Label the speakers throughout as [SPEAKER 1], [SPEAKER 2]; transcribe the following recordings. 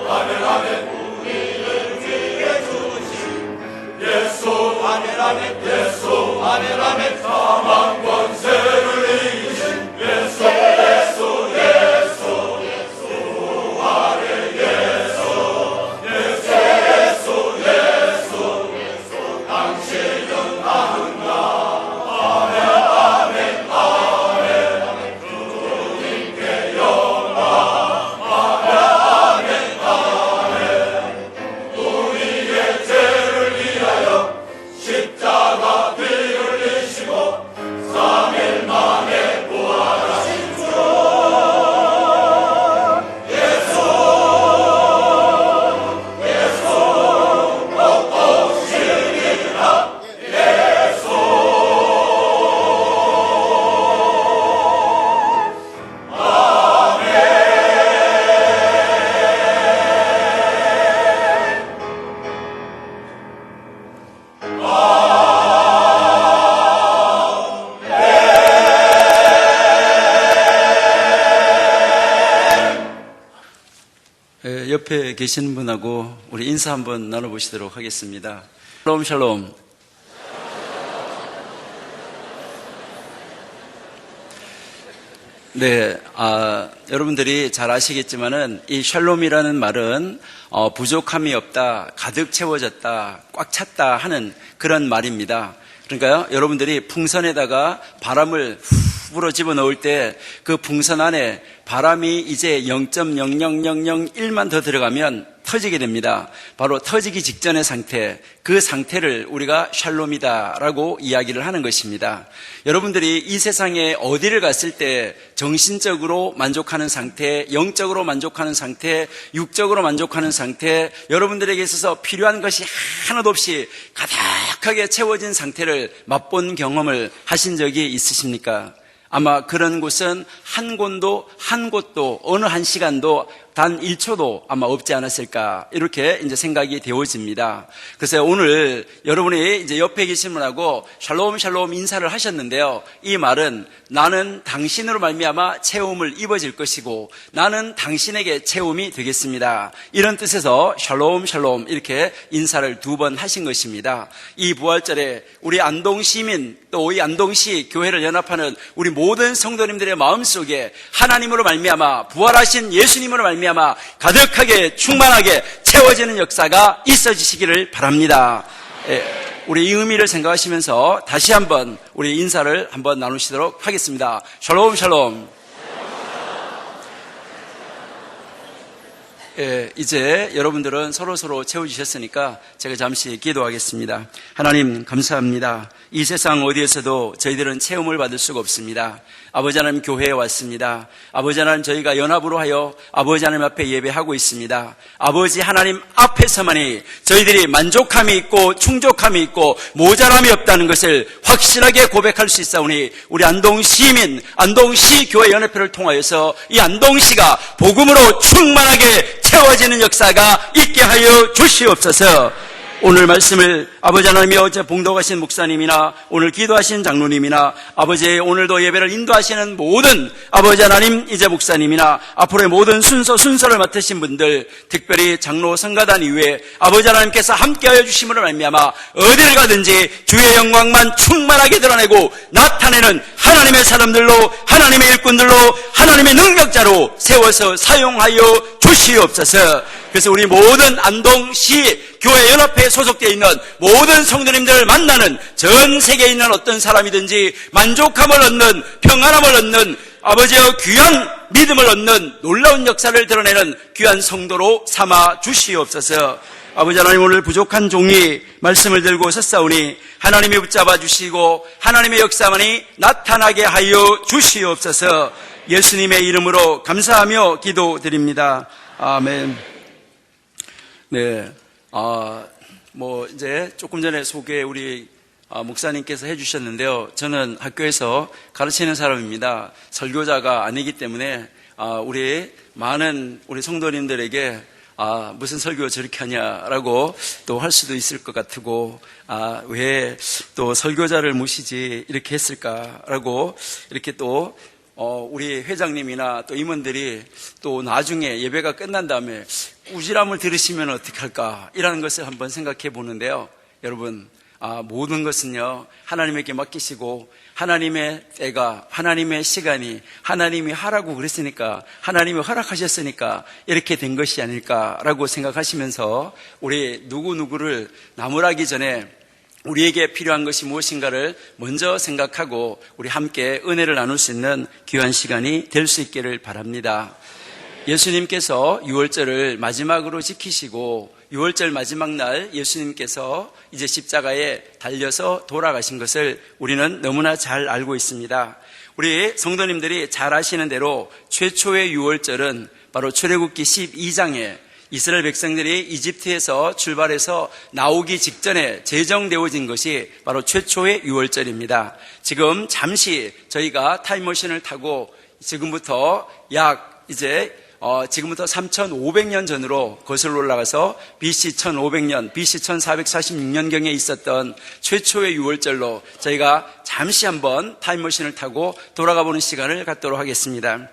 [SPEAKER 1] 아멘 아멘. 우리를 위해 주신 예수 아멘 아멘. 예수 아멘 아멘. 사망 권세를 이기신 예수 예수 예수 예수 아멘 예수 예수 예수 예수 예수 당신은 나는 나 아멘 아멘 아멘 아멘. 주님께 영광 아멘 아멘 아멘. 우리의 죄를 위하여 십자가 피 흘리시고 3일 만에 부활하신 주 예수 예수 꼭 오시리라 예수
[SPEAKER 2] 옆에 계시는 분하고 우리 인사 한번 나눠보시도록 하겠습니다. 샬롬 샬롬. 네, 여러분들이 잘 아시겠지만은 이 샬롬이라는 말은 부족함이 없다, 가득 채워졌다, 꽉 찼다 하는 그런 말입니다. 그러니까요, 여러분들이 풍선에다가 바람을 후 불어 집어넣을 때 그 풍선 안에 바람이 이제 0.00001만 더 들어가면 터지게 됩니다. 바로 터지기 직전의 상태, 그 상태를 우리가 샬롬이다라고 이야기를 하는 것입니다. 여러분들이 이 세상에 어디를 갔을 때 정신적으로 만족하는 상태, 영적으로 만족하는 상태, 육적으로 만족하는 상태, 여러분들에게 있어서 필요한 것이 하나도 없이 가득하게 채워진 상태를 맛본 경험을 하신 적이 있으십니까? 아마 그런 곳은 한 곳도 어느 한 시간도 단 1초도 아마 없지 않았을까, 이렇게 이제 생각이 되어집니다. 그래서 오늘 여러분이 이제 옆에 계신 분하고 샬롬 샬롬 인사를 하셨는데요. 이 말은 나는 당신으로 말미암아 채움을 입어질 것이고 나는 당신에게 채움이 되겠습니다, 이런 뜻에서 샬롬 샬롬 이렇게 인사를 2번 하신 것입니다. 이 부활절에 우리 안동시민 또 이 안동시 교회를 연합하는 우리 모든 성도님들의 마음속에 하나님으로 말미암아 부활하신 예수님으로 말미암아 가득하게 충만하게 채워지는 역사가 있어지시기를 바랍니다. 우리 이 의미를 생각하시면서 다시 한번 우리 인사를 한번 나누시도록 하겠습니다. 샬롬 샬롬. 이제 여러분들은 서로 채워주셨으니까 제가 잠시 기도하겠습니다. 하나님 감사합니다. 이 세상 어디에서도 저희들은 체험을 받을 수가 없습니다. 아버지 하나님 교회에 왔습니다. 아버지 하나님 저희가 연합으로 하여 아버지 하나님 앞에 예배하고 있습니다. 아버지 하나님 앞에서만이 저희들이 만족함이 있고 충족함이 있고 모자람이 없다는 것을 확실하게 고백할 수 있사오니 우리 안동시민, 안동시 교회 연합회를 통하여서 이 안동시가 복음으로 충만하게 채워지는 역사가 있게 하여 주시옵소서. 오늘 말씀을 아버지 하나님이 어제 봉독하신 목사님이나 오늘 기도하신 장로님이나 아버지 오늘도 예배를 인도하시는 모든 아버지 하나님 이제 목사님이나 앞으로의 모든 순서를 맡으신 분들, 특별히 장로 성가단 이후에 아버지 하나님께서 함께하여 주심으로 말미암아 어디를 가든지 주의 영광만 충만하게 드러내고 나타내는 하나님의 사람들로, 하나님의 일꾼들로, 하나님의 능력자로 세워서 사용하여 주시옵소서. 그래서 우리 모든 안동시 교회 연합회에 소속되어 있는 모든 성도님들을 만나는 전 세계에 있는 어떤 사람이든지 만족함을 얻는, 평안함을 얻는, 아버지의 귀한 믿음을 얻는 놀라운 역사를 드러내는 귀한 성도로 삼아 주시옵소서. 아버지 하나님 오늘 부족한 종이 말씀을 들고 섰사오니 하나님이 붙잡아 주시고 하나님의 역사만이 나타나게 하여 주시옵소서. 예수님의 이름으로 감사하며 기도드립니다. 아멘. 네, 이제 조금 전에 소개 우리 목사님께서 해주셨는데요. 저는 학교에서 가르치는 사람입니다. 설교자가 아니기 때문에 우리 많은 우리 성도님들에게 무슨 설교 저렇게 하냐라고 또 할 수도 있을 것 같고, 왜 또 설교자를 모시지 이렇게 했을까라고 이렇게 또 우리 회장님이나 또 임원들이 또 나중에 예배가 끝난 다음에 우지람을 들으시면 어떡할까? 이라는 것을 한번 생각해 보는데요. 여러분, 모든 것은요, 하나님에게 맡기시고, 하나님의 때가, 하나님의 시간이, 하나님이 하라고 그랬으니까, 하나님이 허락하셨으니까, 이렇게 된 것이 아닐까라고 생각하시면서, 우리 누구누구를 나무라기 전에 우리에게 필요한 것이 무엇인가를 먼저 생각하고, 우리 함께 은혜를 나눌 수 있는 귀한 시간이 될 수 있기를 바랍니다. 예수님께서 유월절을 마지막으로 지키시고 6월절 마지막 날 예수님께서 이제 십자가에 달려서 돌아가신 것을 우리는 너무나 잘 알고 있습니다. 우리 성도님들이 잘 아시는 대로 최초의 유월절은 바로 출애굽기 12장에 이스라엘 백성들이 이집트에서 출발해서 나오기 직전에 제정되어진 것이 바로 최초의 유월절입니다. 지금 잠시 저희가 타임머신을 타고 지금부터 지금부터 3,500년 전으로 거슬러 올라가서 BC 1,500년, BC 1446년경에 있었던 최초의 유월절로 저희가 잠시 한번 타임머신을 타고 돌아가 보는 시간을 갖도록 하겠습니다.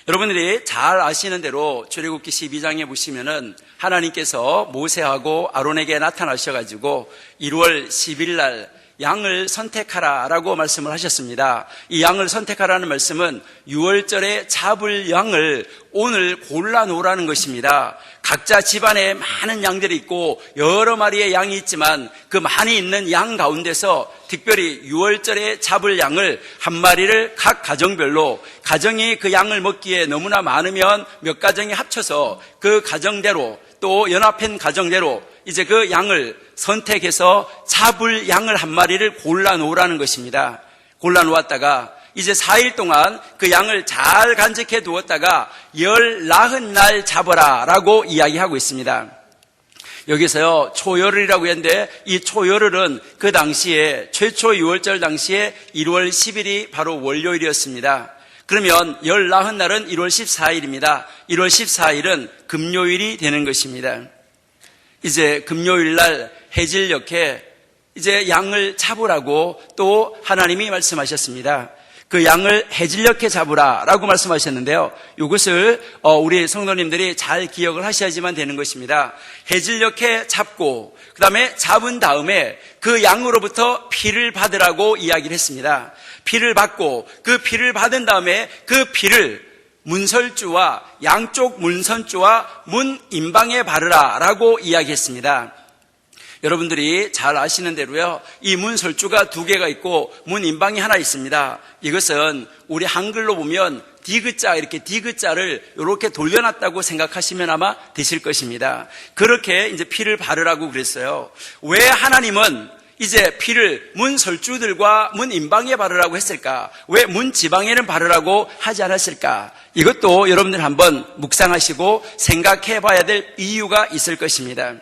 [SPEAKER 2] 여러분들이 잘 아시는 대로 출애굽기 12장에 보시면은 하나님께서 모세하고 아론에게 나타나셔가지고 1월 10일 날 양을 선택하라라고 말씀을 하셨습니다. 이 양을 선택하라는 말씀은 유월절에 잡을 양을 오늘 골라놓으라는 것입니다. 각자 집안에 많은 양들이 있고 여러 마리의 양이 있지만 그 많이 있는 양 가운데서 특별히 유월절에 잡을 양을 한 마리를 각 가정별로, 가정이 그 양을 먹기에 너무나 많으면 몇 가정이 합쳐서 그 가정대로 또 연합한 가정대로 이제 그 양을 선택해서 잡을 양을 한 마리를 골라놓으라는 것입니다. 골라놓았다가 이제 4일 동안 그 양을 잘 간직해 두었다가 19날 잡아라 라고 이야기하고 있습니다. 여기서요 초열흘이라고 했는데 이 초열흘은 그 당시에 최초 유월절 당시에 1월 10일이 바로 월요일이었습니다. 그러면 19날은 1월 14일입니다. 1월 14일은 금요일이 되는 것입니다. 이제 금요일 날 해질녘에 이제 양을 잡으라고 또 하나님이 말씀하셨습니다. 그 양을 해질녘에 잡으라 라고 말씀하셨는데요. 이것을 우리 성도님들이 잘 기억을 하셔야지만 되는 것입니다. 해질녘에 잡고 그 다음에 잡은 다음에 그 양으로부터 피를 받으라고 이야기를 했습니다. 피를 받고 그 피를 받은 다음에 그 피를 문설주와 양쪽 문선주와 문 임방에 바르라 라고 이야기했습니다. 여러분들이 잘 아시는 대로요, 이 문설주가 2개가 있고 문 임방이 하나 있습니다. 이것은 우리 한글로 보면 디귿자, 이렇게 디귿자를 이렇게 돌려놨다고 생각하시면 아마 되실 것입니다. 그렇게 이제 피를 바르라고 그랬어요. 왜 하나님은 이제 피를 문 설주들과 문 임방에 바르라고 했을까? 왜 문 지방에는 바르라고 하지 않았을까? 이것도 여러분들 한번 묵상하시고 생각해 봐야 될 이유가 있을 것입니다.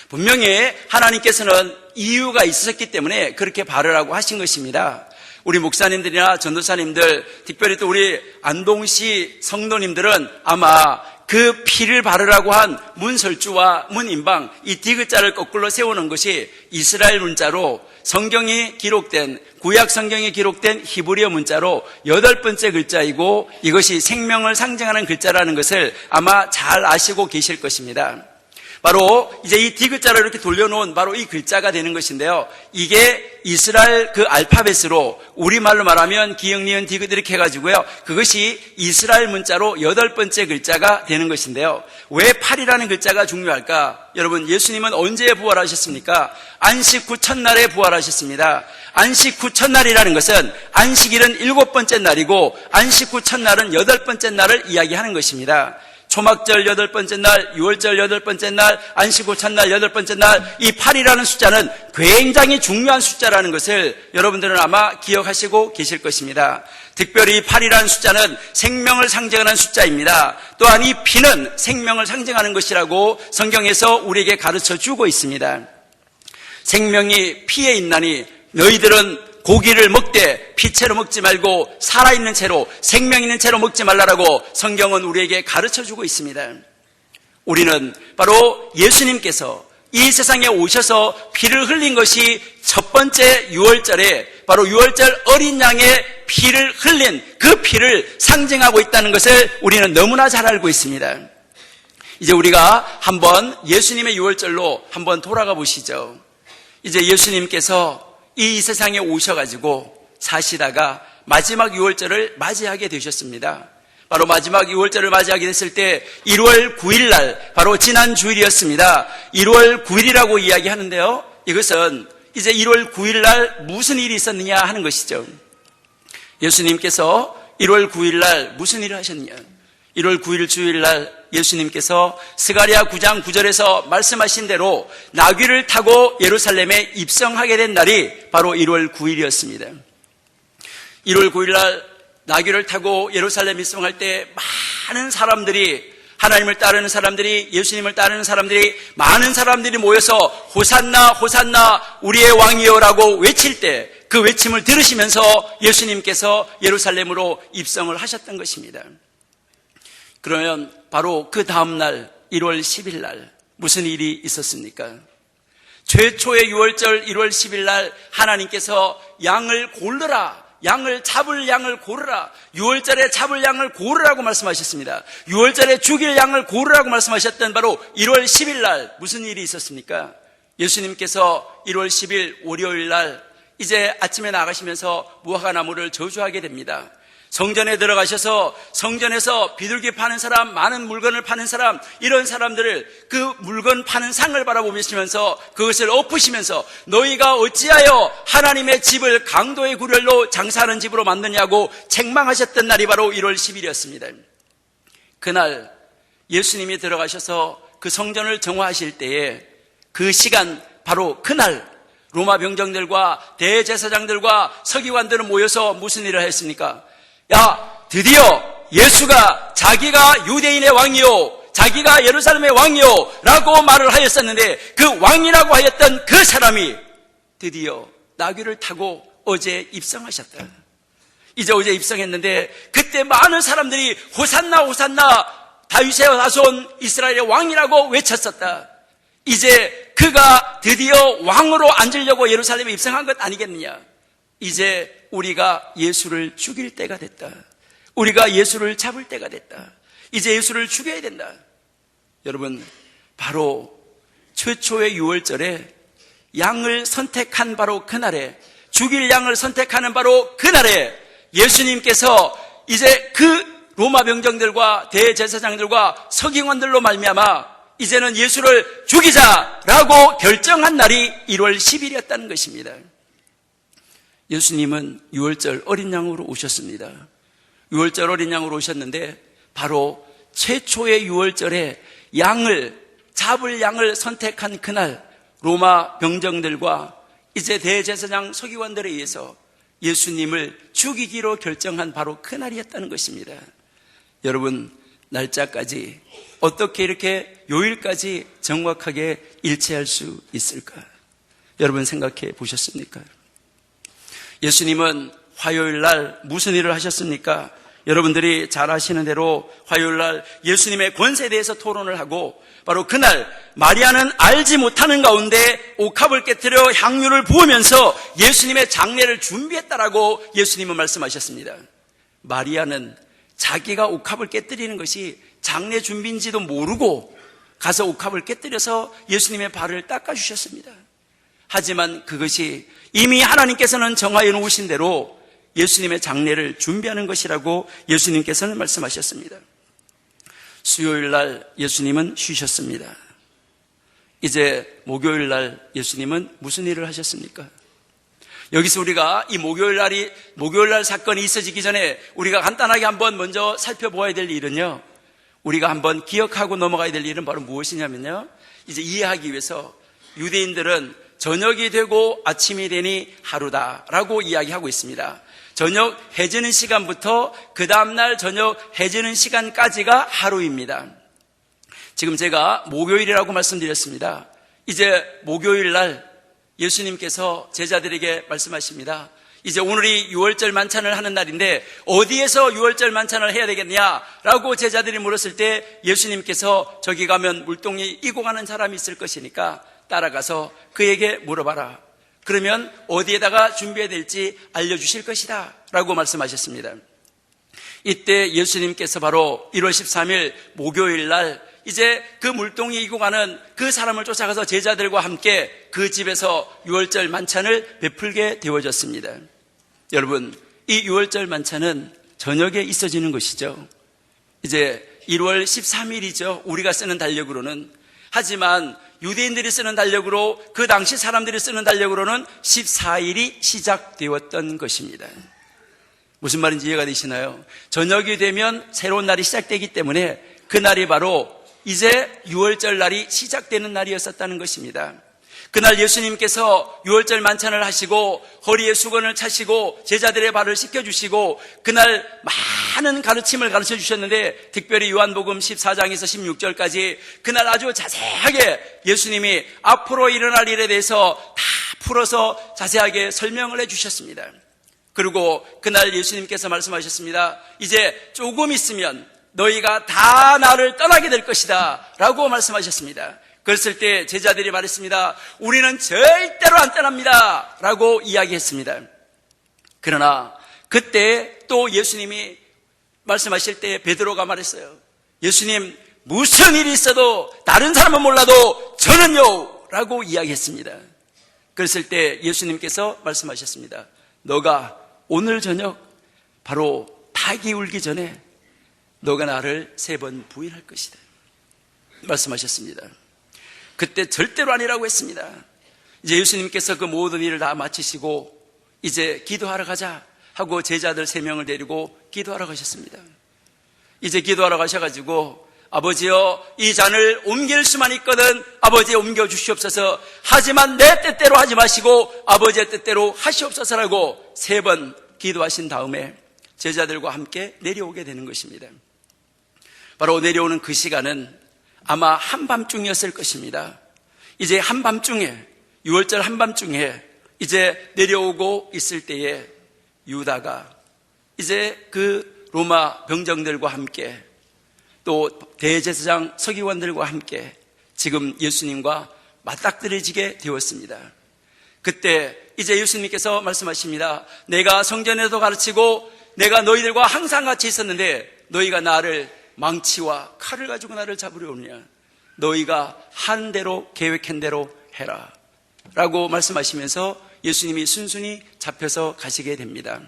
[SPEAKER 2] 분명히 하나님께서는 이유가 있었기 때문에 그렇게 바르라고 하신 것입니다. 우리 목사님들이나 전도사님들, 특별히 또 우리 안동시 성도님들은 아마 그 피를 바르라고 한 문설주와 문임방, 이 디귿자를 거꾸로 세우는 것이 이스라엘 문자로 성경이 기록된, 구약 성경에 기록된 히브리어 문자로 8번째 글자이고 이것이 생명을 상징하는 글자라는 것을 아마 잘 아시고 계실 것입니다. 바로 이제 이 디귿자로 이렇게 돌려놓은 바로 이 글자가 되는 것인데요. 이게 이스라엘 그 알파벳으로 우리말로 말하면 기역, 니은, 디귿 이렇게 해가지고요. 그것이 이스라엘 문자로 8번째 글자가 되는 것인데요. 왜 8이라는 글자가 중요할까? 여러분, 예수님은 언제 부활하셨습니까? 안식 후 첫날에 부활하셨습니다. 안식 후 첫날이라는 것은 안식일은 7번째 날이고 안식 후 첫날은 8번째 날을 이야기하는 것입니다. 초막절 8번째 날, 유월절 8번째 날, 안식 후 첫날 8번째 날, 이 8이라는 숫자는 굉장히 중요한 숫자라는 것을 여러분들은 아마 기억하시고 계실 것입니다. 특별히 8이라는 숫자는 생명을 상징하는 숫자입니다. 또한 이 피는 생명을 상징하는 것이라고 성경에서 우리에게 가르쳐 주고 있습니다. 생명이 피에 있나니 너희들은 고기를 먹되 피채로 먹지 말고 살아있는 채로, 생명 있는 채로 먹지 말라라고 성경은 우리에게 가르쳐주고 있습니다. 우리는 바로 예수님께서 이 세상에 오셔서 피를 흘린 것이 첫 번째 유월절에 바로 유월절 어린 양의 피를 흘린 그 피를 상징하고 있다는 것을 우리는 너무나 잘 알고 있습니다. 이제 우리가 한번 예수님의 유월절로 한번 돌아가 보시죠. 이제 예수님께서 이 세상에 오셔가지고 사시다가 마지막 유월절을 맞이하게 되셨습니다. 바로 마지막 유월절을 맞이하게 됐을 때 1월 9일 날, 바로 지난 주일이었습니다. 1월 9일이라고 이야기하는데요. 이것은 이제 1월 9일 날 무슨 일이 있었느냐 하는 것이죠. 예수님께서 1월 9일 날 무슨 일을 하셨느냐. 1월 9일 주일 날 예수님께서 스가랴 9장 9절에서 말씀하신 대로 나귀를 타고 예루살렘에 입성하게 된 날이 바로 1월 9일이었습니다. 1월 9일 날 나귀를 타고 예루살렘 입성할 때 많은 사람들이, 하나님을 따르는 사람들이, 예수님을 따르는 사람들이, 많은 사람들이 모여서 호산나 호산나 우리의 왕이여라고 외칠 때 그 외침을 들으시면서 예수님께서 예루살렘으로 입성을 하셨던 것입니다. 그러면 바로 그 다음 날 1월 10일 날 무슨 일이 있었습니까? 최초의 유월절 1월 10일 날 하나님께서 양을 고르라, 양을 잡을 양을 고르라, 유월절에 잡을 양을 고르라고 말씀하셨습니다. 유월절에 죽일 양을 고르라고 말씀하셨던 바로 1월 10일 날 무슨 일이 있었습니까? 예수님께서 1월 10일 월요일 날 이제 아침에 나가시면서 무화과나무를 저주하게 됩니다. 성전에 들어가셔서 성전에서 비둘기 파는 사람, 많은 물건을 파는 사람, 이런 사람들을 그 물건 파는 상을 바라보시면서 그것을 엎으시면서 너희가 어찌하여 하나님의 집을 강도의 구렬로 장사하는 집으로 만드냐고 책망하셨던 날이 바로 1월 10일이었습니다. 그날 예수님이 들어가셔서 그 성전을 정화하실 때에 그 시간, 바로 그날 로마 병정들과 대제사장들과 서기관들은 모여서 무슨 일을 했습니까? 야, 드디어 예수가 자기가 유대인의 왕이요, 자기가 예루살렘의 왕이요 라고 말을 하였었는데 그 왕이라고 하였던 그 사람이 드디어 나귀를 타고 어제 입성하셨다. 이제 어제 입성했는데 그때 많은 사람들이 호산나 호산나 다윗의 자손 이스라엘의 왕이라고 외쳤었다. 이제 그가 드디어 왕으로 앉으려고 예루살렘에 입성한 것 아니겠느냐. 이제 우리가 예수를 죽일 때가 됐다. 우리가 예수를 잡을 때가 됐다. 이제 예수를 죽여야 된다. 여러분, 바로 최초의 유월절에 양을 선택한 바로 그날에, 죽일 양을 선택하는 바로 그날에 예수님께서 이제 그 로마 병정들과 대제사장들과 서기관들로 말미암아 이제는 예수를 죽이자라고 결정한 날이 1월 10일이었다는 것입니다. 예수님은 유월절 어린 양으로 오셨습니다. 유월절 어린 양으로 오셨는데 바로 최초의 유월절에 양을, 잡을 양을 선택한 그날 로마 병정들과 이제 대제사장 서기관들에 의해서 예수님을 죽이기로 결정한 바로 그날이었다는 것입니다. 여러분, 날짜까지 어떻게 이렇게 요일까지 정확하게 일치할 수 있을까? 여러분 생각해 보셨습니까? 예수님은 화요일 날 무슨 일을 하셨습니까? 여러분들이 잘 아시는 대로 화요일 날 예수님의 권세에 대해서 토론을 하고 바로 그날 마리아는 알지 못하는 가운데 옥합을 깨뜨려 향유를 부으면서 예수님의 장례를 준비했다라고 예수님은 말씀하셨습니다. 마리아는 자기가 옥합을 깨뜨리는 것이 장례 준비인지도 모르고 가서 옥합을 깨뜨려서 예수님의 발을 닦아주셨습니다. 하지만 그것이 이미 하나님께서는 정하여 놓으신 대로 예수님의 장례를 준비하는 것이라고 예수님께서는 말씀하셨습니다. 수요일 날 예수님은 쉬셨습니다. 이제 목요일 날 예수님은 무슨 일을 하셨습니까? 여기서 우리가 이 목요일 날 사건이 있어지기 전에 우리가 간단하게 한번 먼저 살펴보아야 될 일은요, 우리가 한번 기억하고 넘어가야 될 일은 바로 무엇이냐면요, 이제 이해하기 위해서 유대인들은 저녁이 되고 아침이 되니 하루다라고 이야기하고 있습니다. 저녁 해지는 시간부터 그 다음날 저녁 해지는 시간까지가 하루입니다. 지금 제가 목요일이라고 말씀드렸습니다. 이제 목요일 날 예수님께서 제자들에게 말씀하십니다. 이제 오늘이 유월절 만찬을 하는 날인데 어디에서 유월절 만찬을 해야 되겠냐라고 제자들이 물었을 때 예수님께서 저기 가면 물동이 이고 가는 사람이 있을 것이니까 따라가서 그에게 물어봐라. 그러면 어디에다가 준비해야 될지 알려주실 것이다 라고 말씀하셨습니다. 이때 예수님께서 바로 1월 13일 목요일 날 이제 그 물동이 이고 가는 그 사람을 쫓아가서 제자들과 함께 그 집에서 유월절 만찬을 베풀게 되어졌습니다. 여러분, 이 유월절 만찬은 저녁에 있어지는 것이죠. 이제 1월 13일이죠. 우리가 쓰는 달력으로는. 하지만 유대인들이 쓰는 달력으로, 그 당시 사람들이 쓰는 달력으로는 14일이 시작되었던 것입니다. 무슨 말인지 이해가 되시나요? 저녁이 되면 새로운 날이 시작되기 때문에 그날이 바로 이제 유월절 날이 시작되는 날이었었다는 것입니다. 그날 예수님께서 유월절 만찬을 하시고 허리에 수건을 차시고 제자들의 발을 씻겨주시고 그날 많은 가르침을 가르쳐 주셨는데, 특별히 요한복음 14장에서 16절까지 그날 아주 자세하게 예수님이 앞으로 일어날 일에 대해서 다 풀어서 자세하게 설명을 해 주셨습니다. 그리고 그날 예수님께서 말씀하셨습니다. 이제 조금 있으면 너희가 다 나를 떠나게 될 것이다 라고 말씀하셨습니다. 그랬을 때 제자들이 말했습니다. 우리는 절대로 안 떠납니다 라고 이야기했습니다. 그러나 그때 또 예수님이 말씀하실 때 베드로가 말했어요. 예수님, 무슨 일이 있어도 다른 사람은 몰라도 저는요 라고 이야기했습니다. 그랬을 때 예수님께서 말씀하셨습니다. 너가 오늘 저녁 바로 닭이 울기 전에 너가 나를 3번 부인할 것이다 말씀하셨습니다. 그때 절대로 아니라고 했습니다. 이제 예수님께서 그 모든 일을 다 마치시고 이제 기도하러 가자 하고 제자들 3명을 데리고 기도하러 가셨습니다. 이제 기도하러 가셔가지고 아버지여, 이 잔을 옮길 수만 있거든 아버지 옮겨 주시옵소서. 하지만 내 뜻대로 하지 마시고 아버지의 뜻대로 하시옵소서라고 3번 기도하신 다음에 제자들과 함께 내려오게 되는 것입니다. 바로 내려오는 그 시간은 아마 한밤중이었을 것입니다. 이제 한밤중에, 유월절 한밤중에 이제 내려오고 있을 때에 유다가 이제 그 로마 병정들과 함께 또 대제사장 서기관들과 함께 지금 예수님과 맞닥뜨려지게 되었습니다. 그때 이제 예수님께서 말씀하십니다. 내가 성전에도 가르치고 내가 너희들과 항상 같이 있었는데 너희가 나를 망치와 칼을 가지고 나를 잡으려 오느냐. 너희가 한 대로 계획한 대로 해라 라고 말씀하시면서 예수님이 순순히 잡혀서 가시게 됩니다.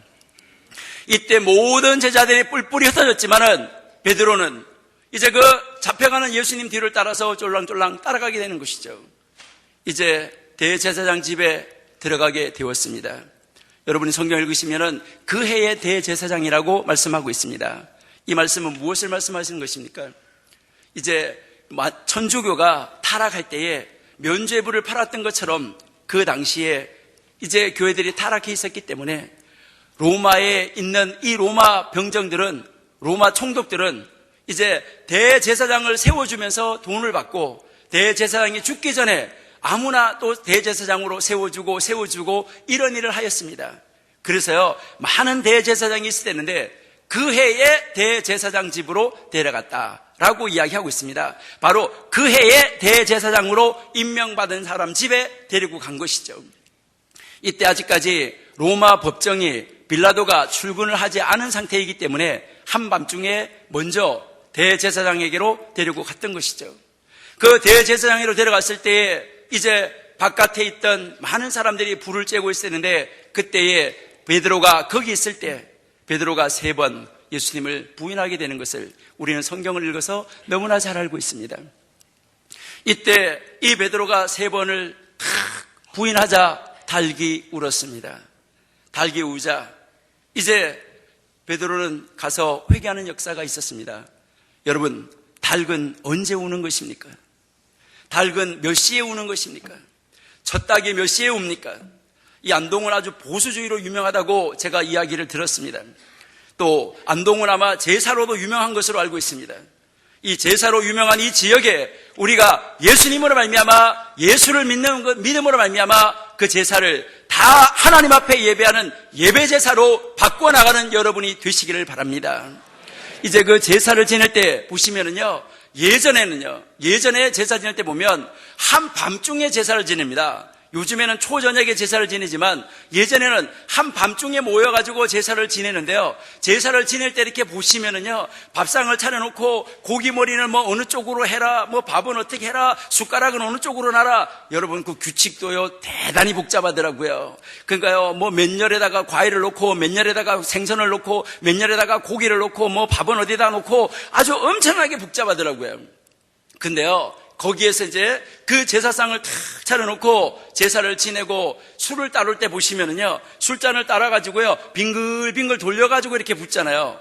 [SPEAKER 2] 이때 모든 제자들이 뿔뿔이 흩어졌지만은 베드로는 이제 그 잡혀가는 예수님 뒤를 따라서 쫄랑쫄랑 따라가게 되는 것이죠. 이제 대제사장 집에 들어가게 되었습니다. 여러분이 성경 읽으시면은 그 해의 대제사장이라고 말씀하고 있습니다. 이 말씀은 무엇을 말씀하시는 것입니까? 이제 천주교가 타락할 때에 면죄부를 팔았던 것처럼 그 당시에 이제 교회들이 타락해 있었기 때문에 로마에 있는 이 로마 병정들은, 로마 총독들은 이제 대제사장을 세워주면서 돈을 받고 대제사장이 죽기 전에 아무나 또 대제사장으로 세워주고 이런 일을 하였습니다. 그래서요, 많은 대제사장이 있었는데 그 해에 대제사장 집으로 데려갔다라고 이야기하고 있습니다. 바로 그 해에 대제사장으로 임명받은 사람 집에 데리고 간 것이죠. 이때 아직까지 로마 법정이 빌라도가 출근을 하지 않은 상태이기 때문에 한밤중에 먼저 대제사장에게로 데리고 갔던 것이죠. 그 대제사장에게로 데려갔을 때에 이제 바깥에 있던 많은 사람들이 불을 쬐고 있었는데 그때에 베드로가 거기 있을 때 베드로가 3번 예수님을 부인하게 되는 것을 우리는 성경을 읽어서 너무나 잘 알고 있습니다. 이때 이 베드로가 3번을 부인하자 닭이 울었습니다. 닭이 우자 이제 베드로는 가서 회개하는 역사가 있었습니다. 여러분, 닭은 언제 우는 것입니까? 닭은 몇 시에 우는 것입니까? 첫 닭이 몇 시에 웁니까? 이 안동은 아주 보수주의로 유명하다고 제가 이야기를 들었습니다. 또 안동은 아마 제사로도 유명한 것으로 알고 있습니다. 이 제사로 유명한 이 지역에 우리가 예수님으로 말미암아 예수를 믿음으로 말미암아 그 제사를 다 하나님 앞에 예배하는 예배제사로 바꿔나가는 여러분이 되시기를 바랍니다. 이제 그 제사를 지낼 때 보시면은요, 예전에 제사 지낼 때 보면 한밤중에 제사를 지냅니다. 요즘에는 초저녁에 제사를 지내지만 예전에는 한밤중에 모여가지고 제사를 지내는데요. 제사를 지낼 때 이렇게 보시면은요, 밥상을 차려놓고 고기 머리는 뭐 어느 쪽으로 해라, 뭐 밥은 어떻게 해라, 숟가락은 어느 쪽으로 놔라. 여러분 그 규칙도요 대단히 복잡하더라고요. 그러니까요, 뭐 몇 열에다가 과일을 놓고 몇 열에다가 생선을 놓고 몇 열에다가 고기를 놓고 뭐 밥은 어디다 놓고 아주 엄청나게 복잡하더라고요. 근데요, 거기에서 이제 그 제사상을 탁 차려놓고 제사를 지내고 술을 따를 때 보시면은요, 술잔을 따라가지고요, 빙글빙글 돌려가지고 이렇게 붓잖아요.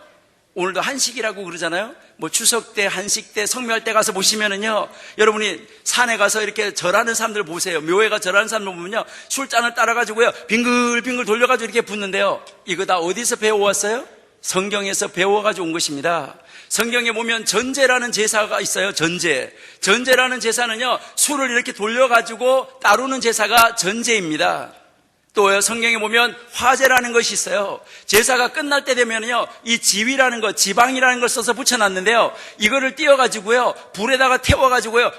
[SPEAKER 2] 오늘도 한식이라고 그러잖아요. 뭐 추석 때, 한식 때, 성묘할 때 가서 보시면은요, 여러분이 산에 가서 이렇게 절하는 사람들 보세요. 묘에 가서 절하는 사람들 보면요, 술잔을 따라가지고요, 빙글빙글 돌려가지고 이렇게 붓는데요. 이거 다 어디서 배워왔어요? 성경에서 배워가지고 온 것입니다. 성경에 보면 전제라는 제사가 있어요. 전제라는 제사는요, 술을 이렇게 돌려가지고 따르는 제사가 전제입니다. 또 성경에 보면 화제라는 것이 있어요. 제사가 끝날 때 되면요, 이 지위라는 것, 지방이라는 걸 써서 붙여놨는데요, 이거를 띄워가지고요, 불에다가 태워가지고요,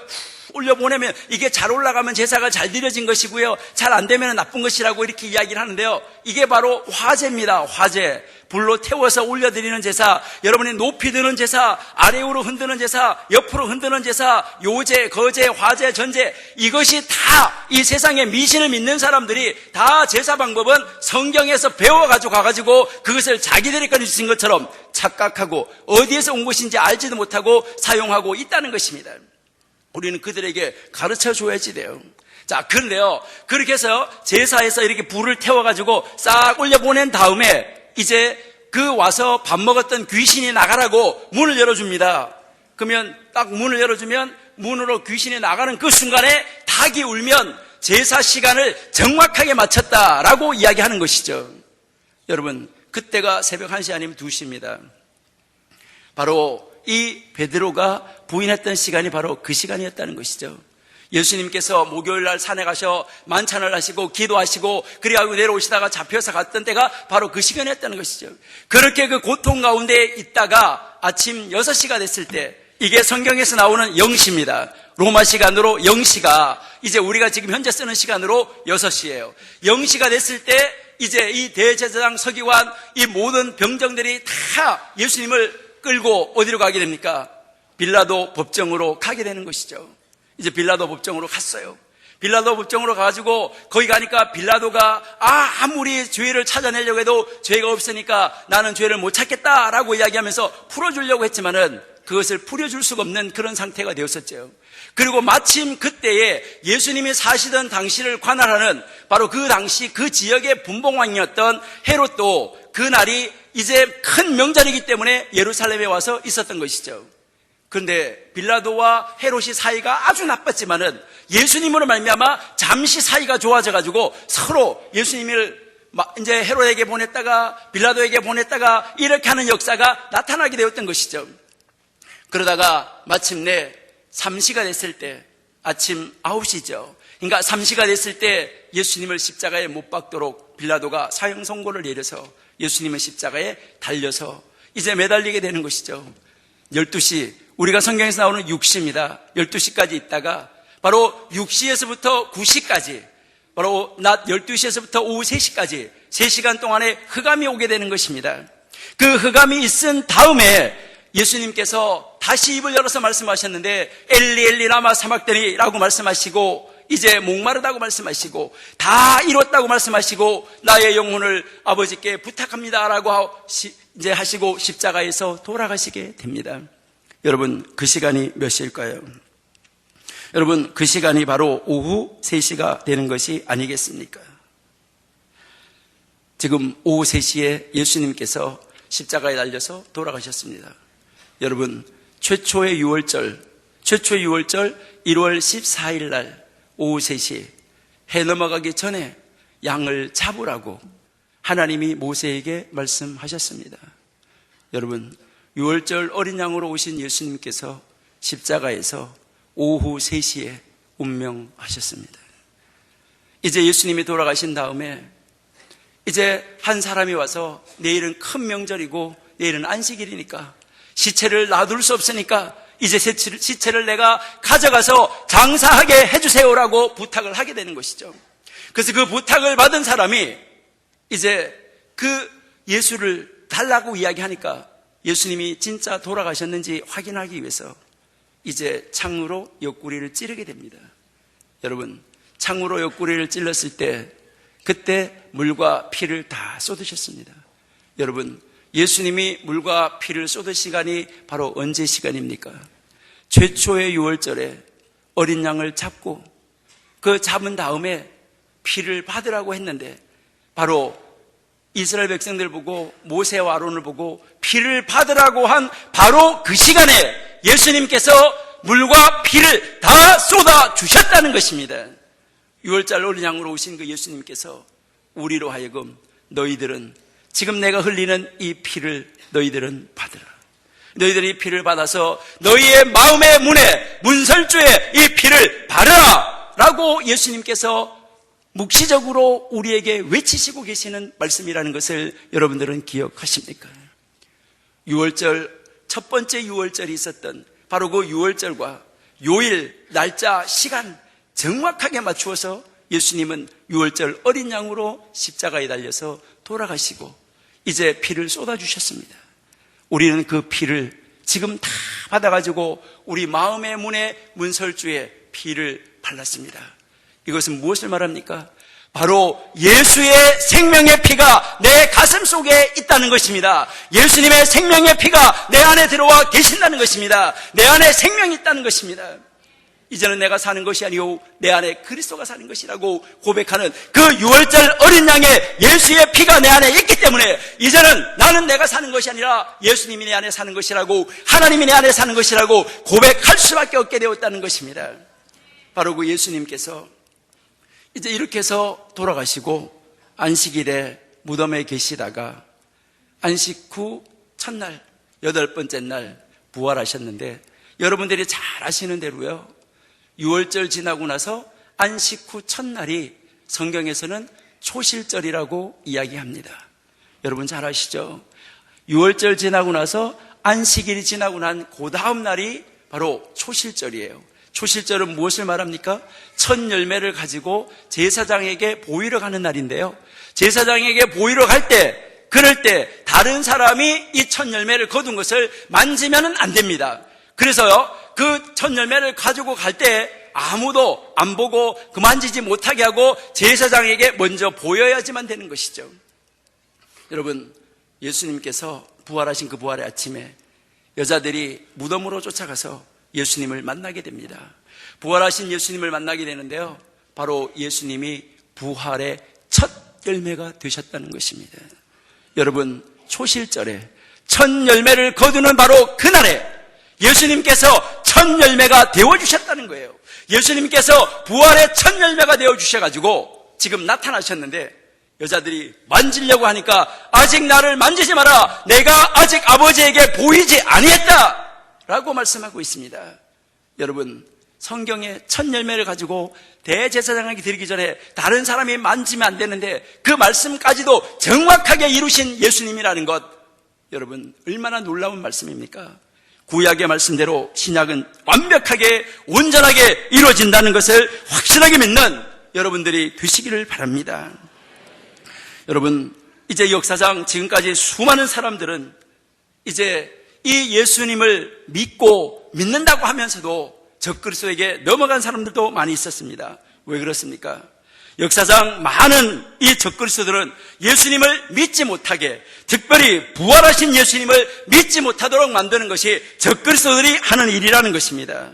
[SPEAKER 2] 올려보내면 이게 잘 올라가면 제사가 잘 드려진 것이고요, 잘 안 되면 나쁜 것이라고 이렇게 이야기를 하는데요, 이게 바로 화제입니다. 화제. 불로 태워서 올려드리는 제사, 여러분이 높이 드는 제사, 아래로 흔드는 제사, 옆으로 흔드는 제사, 요제, 거제, 화제, 전제, 이것이 다 이 세상에 미신을 믿는 사람들이 다 제사 방법은 성경에서 배워가지고 가가지고 그것을 자기들이 가르친 것처럼 착각하고 어디에서 온 것인지 알지도 못하고 사용하고 있다는 것입니다. 우리는 그들에게 가르쳐 줘야지 돼요. 자, 그런데요, 그렇게 해서 제사에서 이렇게 불을 태워가지고 싹 올려보낸 다음에 이제 그 와서 밥 먹었던 귀신이 나가라고 문을 열어줍니다. 그러면 딱 문을 열어주면 문으로 귀신이 나가는 그 순간에 닭이 울면 제사 시간을 정확하게 마쳤다라고 이야기하는 것이죠. 여러분, 그때가 새벽 1시 아니면 2시입니다. 바로 이 베드로가 부인했던 시간이 바로 그 시간이었다는 것이죠. 예수님께서 목요일 날 산에 가셔 만찬을 하시고 기도하시고 그래가지고 내려오시다가 잡혀서 갔던 때가 바로 그 시간이었다는 것이죠. 그렇게 그 고통 가운데 있다가 아침 6시가 됐을 때, 이게 성경에서 나오는 0시입니다. 로마 시간으로 0시가 이제 우리가 지금 현재 쓰는 시간으로 6시예요. 0시가 됐을 때 이제 이 대제사장 서기관 이 모든 병정들이 다 예수님을 끌고 어디로 가게 됩니까? 빌라도 법정으로 가게 되는 것이죠. 이제 빌라도 법정으로 갔어요. 빌라도 법정으로 가가지고 거기 가니까 빌라도가 아무리 죄를 찾아내려고 해도 죄가 없으니까 나는 죄를 못 찾겠다라고 이야기하면서 풀어주려고 했지만은 그것을 풀어줄 수가 없는 그런 상태가 되었었죠. 그리고 마침 그때에 예수님이 사시던 당시를 관할하는 바로 그 당시 그 지역의 분봉왕이었던 헤롯도 그날이 이제 큰 명절이기 때문에 예루살렘에 와서 있었던 것이죠. 그런데 빌라도와 헤롯이 사이가 아주 나빴지만은 예수님으로 말미암아 잠시 사이가 좋아져가지고 서로 예수님을 이제 헤롯에게 보냈다가 빌라도에게 보냈다가 이렇게 하는 역사가 나타나게 되었던 것이죠. 그러다가 마침내 3시가 됐을 때, 아침 9시죠. 그러니까 3시가 됐을 때 예수님을 십자가에 못 박도록 빌라도가 사형 선고를 내려서 예수님의 십자가에 달려서 이제 매달리게 되는 것이죠. 12시, 우리가 성경에서 나오는 6시입니다. 12시까지 있다가 바로 6시에서부터 9시까지, 바로 낮 12시에서부터 오후 3시까지 3시간 동안에 흑암이 오게 되는 것입니다. 그 흑암이 있은 다음에 예수님께서 다시 입을 열어서 말씀하셨는데 엘리 엘리 라마 사막다니라고 말씀하시고 이제 목마르다고 말씀하시고 다 이뤘다고 말씀하시고 나의 영혼을 아버지께 부탁합니다라고 이제 하시고 십자가에서 돌아가시게 됩니다. 여러분, 그 시간이 몇 시일까요? 여러분, 그 시간이 바로 오후 3시가 되는 것이 아니겠습니까? 지금 오후 3시에 예수님께서 십자가에 달려서 돌아가셨습니다. 여러분, 최초의 6월절 1월 14일 날 오후 3시 해 넘어가기 전에 양을 잡으라고 하나님이 모세에게 말씀하셨습니다. 여러분, 6월절 어린 양으로 오신 예수님께서 십자가에서 오후 3시에 운명하셨습니다. 이제 예수님이 돌아가신 다음에 이제 한 사람이 와서 내일은 큰 명절이고 내일은 안식일이니까 시체를 놔둘 수 없으니까 이제 시체를 내가 가져가서 장사하게 해주세요라고 부탁을 하게 되는 것이죠. 그래서 그 부탁을 받은 사람이 이제 그 예수를 달라고 이야기하니까 예수님이 진짜 돌아가셨는지 확인하기 위해서 이제 창으로 옆구리를 찌르게 됩니다. 여러분, 창으로 옆구리를 찔렀을 때 그때 물과 피를 다 쏟으셨습니다. 여러분, 예수님이 물과 피를 쏟을 시간이 바로 언제 시간입니까? 최초의 유월절에 어린 양을 잡고 그 잡은 다음에 피를 받으라고 했는데 바로 이스라엘 백성들 보고 모세와 아론을 보고 피를 받으라고 한 바로 그 시간에 예수님께서 물과 피를 다 쏟아 주셨다는 것입니다. 6월절 어린 양으로 오신 그 예수님께서 우리로 하여금 너희들은 지금 내가 흘리는 이 피를 너희들은 받으라. 너희들이 이 피를 받아서 너희의 마음의 문에 문설주에 이 피를 바르라 라고 예수님께서 묵시적으로 우리에게 외치시고 계시는 말씀이라는 것을 여러분들은 기억하십니까? 6월절, 첫 번째 6월절이 있었던 바로 그 6월절과 요일, 날짜, 시간 정확하게 맞추어서 예수님은 6월절 어린 양으로 십자가에 달려서 돌아가시고 이제 피를 쏟아주셨습니다. 우리는 그 피를 지금 다 받아가지고 우리 마음의 문에 문설주에 피를 발랐습니다. 이것은 무엇을 말합니까? 바로 예수의 생명의 피가 내 가슴 속에 있다는 것입니다. 예수님의 생명의 피가 내 안에 들어와 계신다는 것입니다. 내 안에 생명이 있다는 것입니다. 이제는 내가 사는 것이 아니오 내 안에 그리스도가 사는 것이라고 고백하는 그 6월절 어린 양의 예수의 피가 내 안에 있기 때문에 이제는 나는 내가 사는 것이 아니라 예수님이 내 안에 사는 것이라고 하나님이 내 안에 사는 것이라고 고백할 수밖에 없게 되었다는 것입니다. 바로 그 예수님께서 이제 이렇게 해서 돌아가시고 안식일에 무덤에 계시다가 안식 후 첫날 8번째 날 부활하셨는데 여러분들이 잘 아시는 대로요 6월절 지나고 나서 안식 후 첫날이 성경에서는 초실절이라고 이야기합니다. 여러분 잘 아시죠? 6월절 지나고 나서 안식일이 지나고 난 그 다음 날이 바로 초실절이에요. 초실절은 무엇을 말합니까? 첫 열매를 가지고 제사장에게 보이러 가는 날인데요. 제사장에게 보이러 갈 때, 그럴 때 다른 사람이 이 첫 열매를 거둔 것을 만지면 안 됩니다. 그래서요, 그 첫 열매를 가지고 갈 때 아무도 안 보고 그 만지지 못하게 하고 제사장에게 먼저 보여야지만 되는 것이죠. 여러분, 예수님께서 부활하신 그 부활의 아침에 여자들이 무덤으로 쫓아가서 예수님을 만나게 됩니다. 부활하신 예수님을 만나게 되는데요. 바로 예수님이 부활의 첫 열매가 되셨다는 것입니다. 여러분, 초실절에 첫 열매를 거두는 바로 그날에 예수님께서 첫 열매가 되어주셨다는 거예요. 예수님께서 부활의 첫 열매가 되어주셔가지고 지금 나타나셨는데 여자들이 만지려고 하니까 아직 나를 만지지 마라. 내가 아직 아버지에게 보이지 아니했다. 라고 말씀하고 있습니다. 여러분, 성경의 첫 열매를 가지고 대제사장에게 드리기 전에 다른 사람이 만지면 안 되는데 그 말씀까지도 정확하게 이루신 예수님이라는 것, 여러분 얼마나 놀라운 말씀입니까? 구약의 말씀대로 신약은 완벽하게 온전하게 이루어진다는 것을 확실하게 믿는 여러분들이 되시기를 바랍니다. 여러분, 이제 역사상 지금까지 수많은 사람들은 이제 이 예수님을 믿는다고 하면서도 적그리스도에게 넘어간 사람들도 많이 있었습니다. 왜 그렇습니까? 역사상 많은 이 적그리스도들은 예수님을 믿지 못하게, 특별히 부활하신 예수님을 믿지 못하도록 만드는 것이 적그리스도들이 하는 일이라는 것입니다.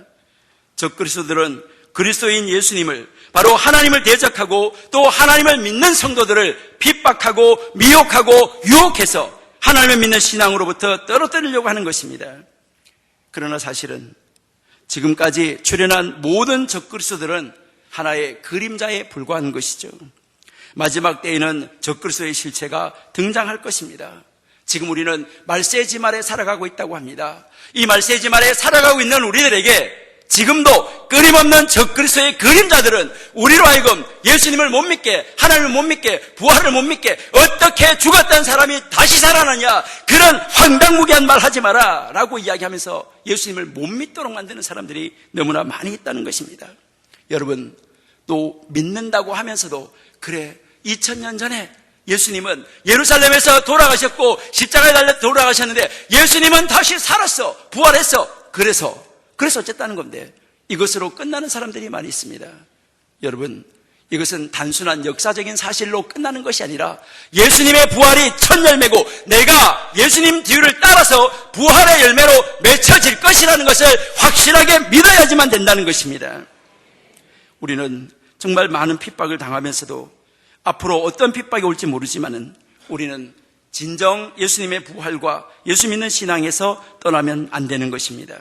[SPEAKER 2] 적그리스도들은 그리스도인 예수님을, 바로 하나님을 대적하고 또 하나님을 믿는 성도들을 핍박하고 미혹하고 유혹해서 하나님을 믿는 신앙으로부터 떨어뜨리려고 하는 것입니다. 그러나 사실은 지금까지 출현한 모든 적그리스도들은 하나의 그림자에 불과한 것이죠. 마지막 때에는 적그리스도의 실체가 등장할 것입니다. 지금 우리는 말세지 말에 살아가고 있다고 합니다. 이 말세지 말에 살아가고 있는 우리들에게 지금도 끊임없는 적그리스도의 그림자들은 우리로 하여금 예수님을 못 믿게, 하나님을 못 믿게, 부활을 못 믿게, 어떻게 죽었던 사람이 다시 살아나냐, 그런 황당무계한 말 하지 마라 라고 이야기하면서 예수님을 못 믿도록 만드는 사람들이 너무나 많이 있다는 것입니다. 여러분, 또 믿는다고 하면서도 그래 2000년 전에 예수님은 예루살렘에서 돌아가셨고 십자가에 달려 돌아가셨는데 예수님은 다시 살았어, 부활했어. 그래서 어쨌다는 건데 이것으로 끝나는 사람들이 많이 있습니다. 여러분, 이것은 단순한 역사적인 사실로 끝나는 것이 아니라 예수님의 부활이 첫 열매고 내가 예수님 뒤를 따라서 부활의 열매로 맺혀질 것이라는 것을 확실하게 믿어야지만 된다는 것입니다. 우리는 정말 많은 핍박을 당하면서도 앞으로 어떤 핍박이 올지 모르지만은 우리는 진정 예수님의 부활과 예수 믿는 신앙에서 떠나면 안 되는 것입니다.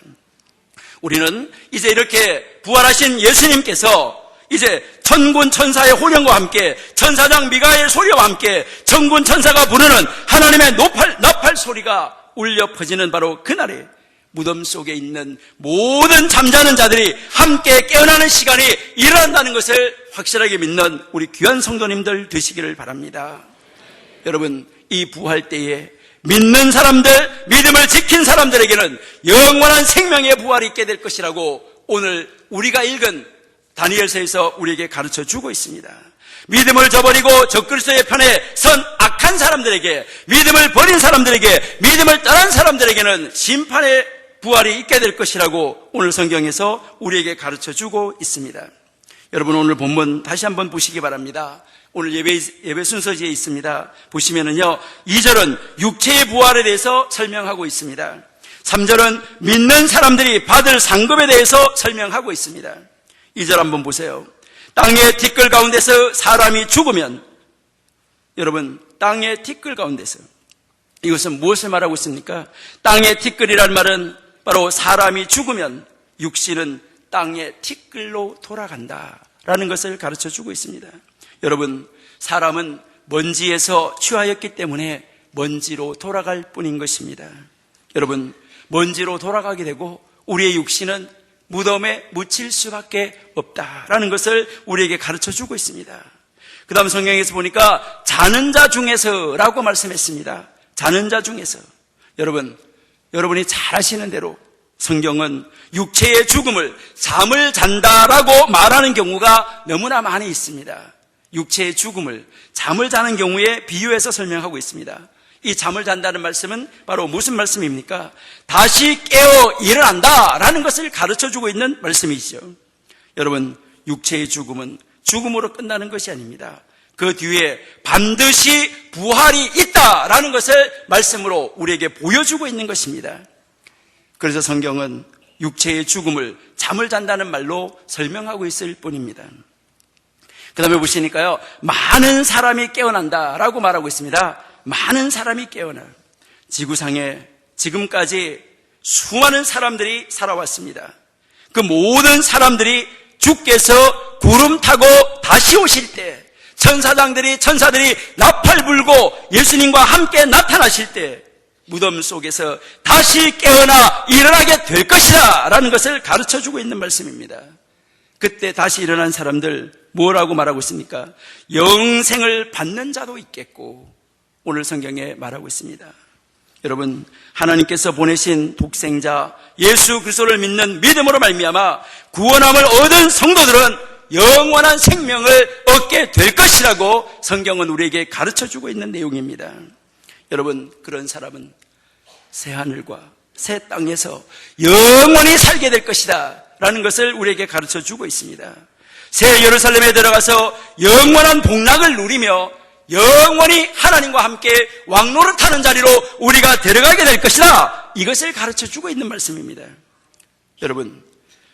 [SPEAKER 2] 우리는 이제 이렇게 부활하신 예수님께서 이제 천군 천사의 호령과 함께 천사장 미가엘 소리와 함께 천군 천사가 부르는 하나님의 나팔 소리가 울려 퍼지는 바로 그날에 무덤 속에 있는 모든 잠자는 자들이 함께 깨어나는 시간이 일어난다는 것을 확실하게 믿는 우리 귀한 성도님들 되시기를 바랍니다. 여러분, 이 부활 때에 믿는 사람들, 믿음을 지킨 사람들에게는 영원한 생명의 부활이 있게 될 것이라고 오늘 우리가 읽은 다니엘서에서 우리에게 가르쳐 주고 있습니다. 믿음을 저버리고 적그리스도의 편에 선 악한 사람들에게, 믿음을 버린 사람들에게, 믿음을 떠난 사람들에게는 심판의 부활이 있게 될 것이라고 오늘 성경에서 우리에게 가르쳐 주고 있습니다. 여러분, 오늘 본문 다시 한번 보시기 바랍니다. 오늘 예배 순서지에 있습니다. 보시면은요, 2절은 육체의 부활에 대해서 설명하고 있습니다. 3절은 믿는 사람들이 받을 상급에 대해서 설명하고 있습니다. 2절 한번 보세요. 땅의 티끌 가운데서 사람이 죽으면, 여러분, 땅의 티끌 가운데서, 이것은 무엇을 말하고 있습니까? 땅의 티끌이란 말은 바로 사람이 죽으면 육신은 땅의 티끌로 돌아간다라는 것을 가르쳐 주고 있습니다. 여러분, 사람은 먼지에서 취하였기 때문에 먼지로 돌아갈 뿐인 것입니다. 여러분, 먼지로 돌아가게 되고 우리의 육신은 무덤에 묻힐 수밖에 없다라는 것을 우리에게 가르쳐 주고 있습니다. 그 다음 성경에서 보니까 자는 자 중에서라고 말씀했습니다. 자는 자 중에서. 여러분이 잘 아시는 대로 성경은 육체의 죽음을 잠을 잔다라고 말하는 경우가 너무나 많이 있습니다. 육체의 죽음을 잠을 자는 경우에 비유해서 설명하고 있습니다. 이 잠을 잔다는 말씀은 바로 무슨 말씀입니까? 다시 깨어 일어난다라는 것을 가르쳐주고 있는 말씀이죠. 여러분, 육체의 죽음은 죽음으로 끝나는 것이 아닙니다. 그 뒤에 반드시 부활이 있다라는 것을 말씀으로 우리에게 보여주고 있는 것입니다. 그래서 성경은 육체의 죽음을 잠을 잔다는 말로 설명하고 있을 뿐입니다. 그 다음에 보시니까요, 많은 사람이 깨어난다라고 말하고 있습니다. 많은 사람이 깨어나. 지구상에 지금까지 수많은 사람들이 살아왔습니다. 그 모든 사람들이 주께서 구름 타고 다시 오실 때, 천사들이 나팔 불고 예수님과 함께 나타나실 때 무덤 속에서 다시 깨어나 일어나게 될 것이다 라는 것을 가르쳐주고 있는 말씀입니다. 그때 다시 일어난 사람들 뭐라고 말하고 있습니까? 영생을 받는 자도 있겠고, 오늘 성경에 말하고 있습니다. 여러분, 하나님께서 보내신 독생자 예수 그리스도를 믿는 믿음으로 말미암아 구원함을 얻은 성도들은 영원한 생명을 얻게 될 것이라고 성경은 우리에게 가르쳐주고 있는 내용입니다. 여러분, 그런 사람은 새 하늘과 새 땅에서 영원히 살게 될 것이다 라는 것을 우리에게 가르쳐주고 있습니다. 새 예루살렘에 들어가서 영원한 복락을 누리며 영원히 하나님과 함께 왕노릇하는 자리로 우리가 데려가게 될 것이다, 이것을 가르쳐주고 있는 말씀입니다. 여러분,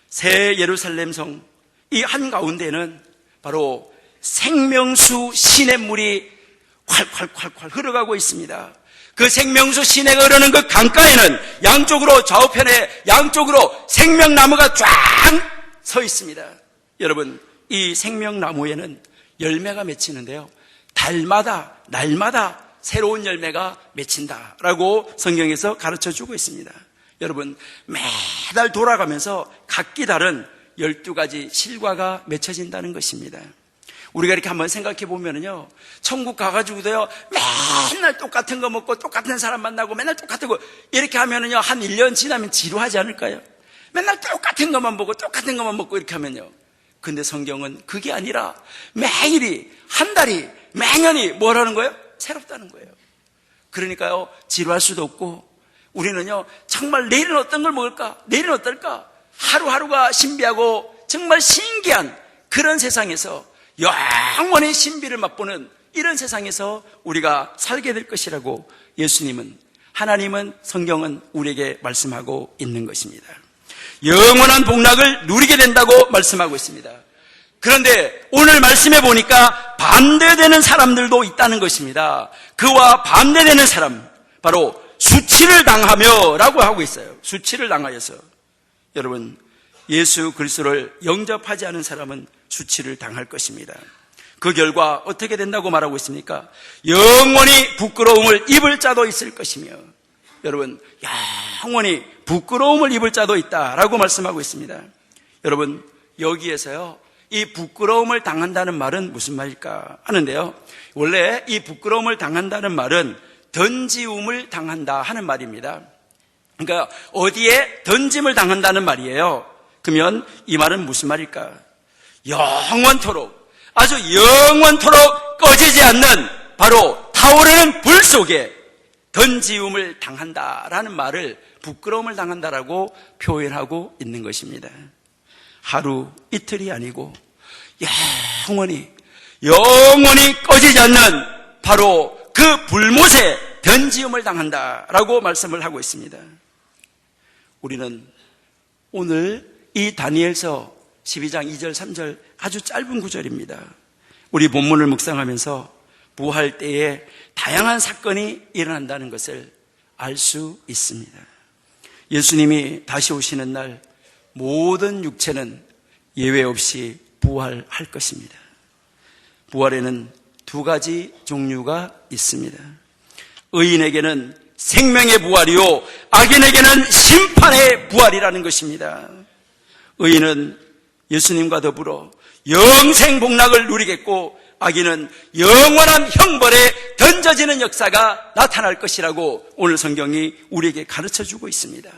[SPEAKER 2] 새 예루살렘 성 이 한가운데는 바로 생명수 시냇물이 콸콸콸콸 흘러가고 있습니다. 그 생명수 시내가 흐르는 그 강가에는 양쪽으로, 좌우편에 양쪽으로 생명나무가 쫙 서 있습니다. 여러분, 이 생명나무에는 열매가 맺히는데요, 달마다 날마다 새로운 열매가 맺힌다라고 성경에서 가르쳐주고 있습니다. 여러분, 매달 돌아가면서 각기 다른 12가지 실과가 맺혀진다는 것입니다. 우리가 이렇게 한번 생각해 보면은요, 천국 가가지고도요, 맨날 똑같은 거 먹고 똑같은 사람 만나고 맨날 똑같은 거 이렇게 하면은요, 한 1년 지나면 지루하지 않을까요? 맨날 똑같은 것만 보고 똑같은 것만 먹고 이렇게 하면요. 근데 성경은 그게 아니라 매일이, 한 달이, 매년이 뭐라는 거예요? 새롭다는 거예요. 그러니까요, 지루할 수도 없고, 우리는요, 정말 내일은 어떤 걸 먹을까? 내일은 어떨까? 하루하루가 신비하고 정말 신기한 그런 세상에서 영원히 신비를 맛보는 이런 세상에서 우리가 살게 될 것이라고 예수님은, 하나님은, 성경은 우리에게 말씀하고 있는 것입니다. 영원한 복락을 누리게 된다고 말씀하고 있습니다. 그런데 오늘 말씀해 보니까 반대되는 사람들도 있다는 것입니다. 그와 반대되는 사람, 바로 수치를 당하며 라고 하고 있어요. 수치를 당하여서. 여러분, 예수 그리스도를 영접하지 않은 사람은 수치를 당할 것입니다. 그 결과 어떻게 된다고 말하고 있습니까? 영원히 부끄러움을 입을 자도 있을 것이며, 여러분, 영원히 부끄러움을 입을 자도 있다라고 말씀하고 있습니다. 여러분, 여기에서요, 이 부끄러움을 당한다는 말은 무슨 말일까 하는데요, 원래 이 부끄러움을 당한다는 말은 던지움을 당한다 하는 말입니다. 그러니까 어디에 던짐을 당한다는 말이에요. 그러면 이 말은 무슨 말일까? 영원토록, 아주 영원토록 꺼지지 않는 바로 타오르는 불 속에 던지움을 당한다라는 말을 부끄러움을 당한다라고 표현하고 있는 것입니다. 하루 이틀이 아니고 영원히 꺼지지 않는 바로 그 불못에 던지움을 당한다라고 말씀을 하고 있습니다. 우리는 오늘 이 다니엘서 12장 2절 3절 아주 짧은 구절입니다. 우리 본문을 묵상하면서 부활 때에 다양한 사건이 일어난다는 것을 알 수 있습니다. 예수님이 다시 오시는 날 모든 육체는 예외 없이 부활할 것입니다. 부활에는 두 가지 종류가 있습니다. 의인에게는 생명의 부활이요, 악인에게는 심판의 부활이라는 것입니다. 의인은 예수님과 더불어 영생 복락을 누리겠고, 악인은 영원한 형벌에 던져지는 역사가 나타날 것이라고 오늘 성경이 우리에게 가르쳐주고 있습니다.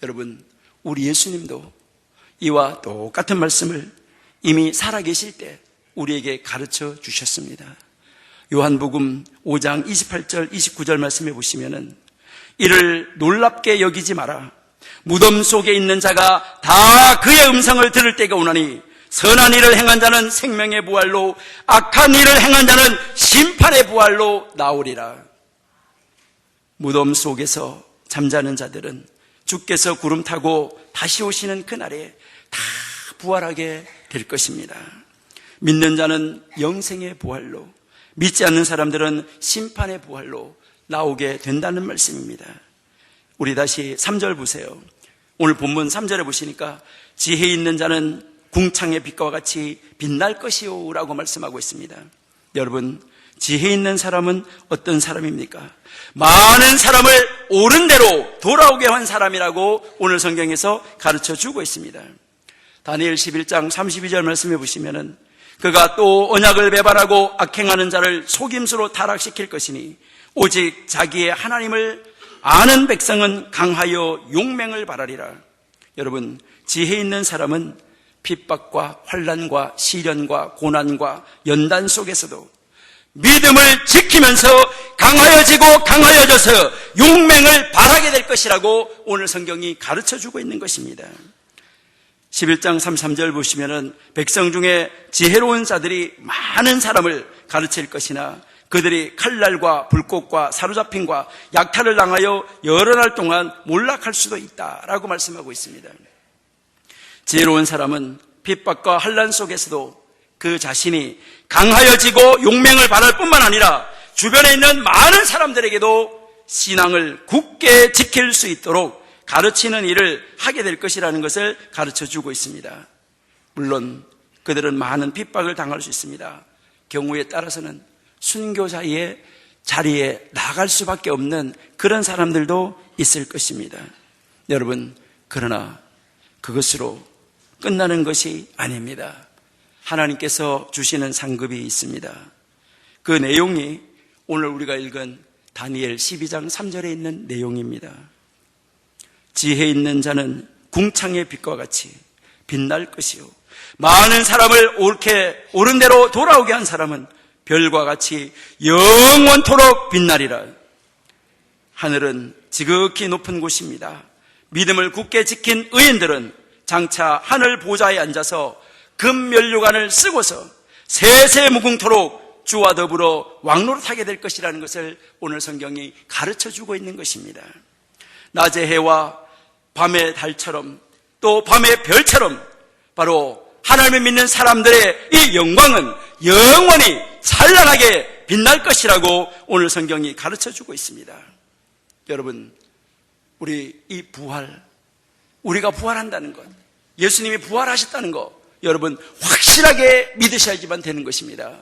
[SPEAKER 2] 여러분, 우리 예수님도 이와 똑같은 말씀을 이미 살아계실 때 우리에게 가르쳐 주셨습니다. 요한복음 5장 28절 29절 말씀해 보시면은, 이를 놀랍게 여기지 마라. 무덤 속에 있는 자가 다 그의 음성을 들을 때가 오나니 선한 일을 행한 자는 생명의 부활로, 악한 일을 행한 자는 심판의 부활로 나오리라. 무덤 속에서 잠자는 자들은 주께서 구름 타고 다시 오시는 그날에 다 부활하게 될 것입니다. 믿는 자는 영생의 부활로, 믿지 않는 사람들은 심판의 부활로 나오게 된다는 말씀입니다. 우리 다시 3절 보세요. 오늘 본문 3절에 보시니까 지혜 있는 자는 궁창의 빛과 같이 빛날 것이요 라고 말씀하고 있습니다. 여러분, 지혜 있는 사람은 어떤 사람입니까? 많은 사람을 옳은 대로 돌아오게 한 사람이라고 오늘 성경에서 가르쳐 주고 있습니다. 다니엘 11장 32절 말씀해 보시면은, 그가 또 언약을 배반하고 악행하는 자를 속임수로 타락시킬 것이니 오직 자기의 하나님을 아는 백성은 강하여 용맹을 바라리라. 여러분, 지혜 있는 사람은 핍박과 환난과 시련과 고난과 연단 속에서도 믿음을 지키면서 강하여지고 강하여져서 용맹을 발하게 될 것이라고 오늘 성경이 가르쳐주고 있는 것입니다. 11장 33절 보시면은, 백성 중에 지혜로운 자들이 많은 사람을 가르칠 것이나 그들이 칼날과 불꽃과 사로잡힘과 약탈을 당하여 여러 날 동안 몰락할 수도 있다라고 말씀하고 있습니다. 지혜로운 사람은 핍박과 환난 속에서도 그 자신이 강하여지고 용맹을 발할 뿐만 아니라 주변에 있는 많은 사람들에게도 신앙을 굳게 지킬 수 있도록 가르치는 일을 하게 될 것이라는 것을 가르쳐주고 있습니다. 물론 그들은 많은 핍박을 당할 수 있습니다. 경우에 따라서는 순교자의 자리에 나갈 수밖에 없는 그런 사람들도 있을 것입니다. 여러분, 그러나 그것으로 끝나는 것이 아닙니다. 하나님께서 주시는 상급이 있습니다. 그 내용이 오늘 우리가 읽은 다니엘 12장 3절에 있는 내용입니다. 지혜 있는 자는 궁창의 빛과 같이 빛날 것이요, 많은 사람을 옳은 대로 돌아오게 한 사람은 별과 같이 영원토록 빛나리라. 하늘은 지극히 높은 곳입니다. 믿음을 굳게 지킨 의인들은 장차 하늘 보좌에 앉아서 금면류관을 쓰고서 세세무궁토록 주와 더불어 왕노릇하게 될 것이라는 것을 오늘 성경이 가르쳐주고 있는 것입니다. 낮의 해와 밤의 달처럼 또 밤의 별처럼 바로 하나님을 믿는 사람들의 이 영광은 영원히 찬란하게 빛날 것이라고 오늘 성경이 가르쳐주고 있습니다. 여러분, 우리 이 부활, 우리가 부활한다는 것, 예수님이 부활하셨다는 것, 여러분 확실하게 믿으셔야지만 되는 것입니다.